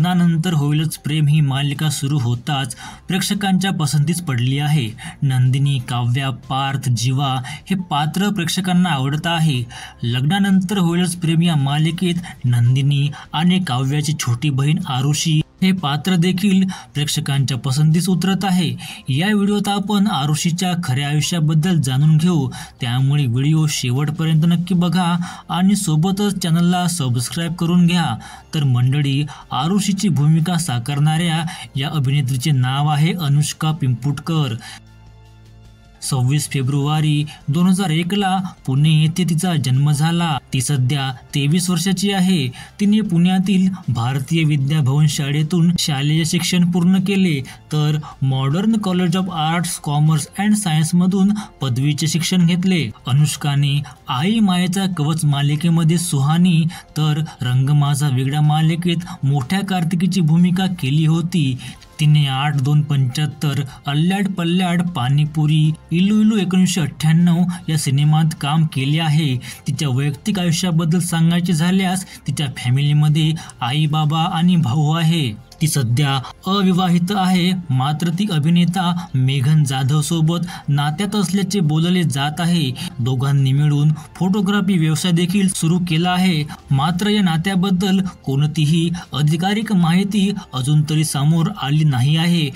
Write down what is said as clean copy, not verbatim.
लग्नानंतर होईलच प्रेम ही मालिका सुरू होताच प्रेक्षकांच्या पसंतीस पडली आहे. नंदिनी, काव्या, पार्थ, जीवा हे पात्र प्रेक्षकांना आवडत आहे. लग्नानंतर होईलच प्रेम या मालिकेत नंदिनी आणि काव्याची छोटी बहीण आरुषी हे पात्र देखील प्रेक्षकांच्या पसंतीस उतरत आहे. या व्हिडिओत आपण आरुषीच्या खऱ्या आयुष्याबद्दल जाणून घेऊ, त्यामुळे व्हिडिओ शेवटपर्यंत नक्की बघा आणि सोबतच चॅनलला सबस्क्राईब करून घ्या. तर मंडळी, आरुषीची भूमिका साकारणाऱ्या या अभिनेत्रीचे नाव आहे अनुष्का पिंपुटकर. 26 फेब्रुवारी 2001 पुणे येथे तिचा जन्म झाला. ती सध्या 23 वर्षाची आहे. तिने पुण्यातील भारतीय विद्या भवन शाळेतून शालेय शिक्षण पूर्ण केले, तर modern college of arts, commerce and science मधून पदवीचे शिक्षण घेतले. अनुष्काने आई मायेचा कवच मालिकेमध्ये सुहानी तर रंग माझा वेगळा मालिकेत मोठ्या कार्तिकीची भूमिका केली होती. तिने 8-2-75, अल्ल्याड पल्ल्याड, पाणीपुरी, इलू इलू 1998 या सिनेमात काम केले आहे. तिच्या वैयक्तिक आयुष्याबद्दल सांगायचे झाल्यास तिच्या फॅमिलीमध्ये आई, बाबा आणि भाऊ आहे. ती सध्या अविवाहित आहे, मात्र ती अभिनेता मेघन जाधव सोबत नात्यात असल्याचे बोलले जात आहे. दोघांनी मिळून फोटोग्राफी व्यवसाय देखील सुरू केला आहे. मात्र या नात्याबद्दल कोणतीही अधिकारिक माहिती अजून तरी समोर आली नाही आहे.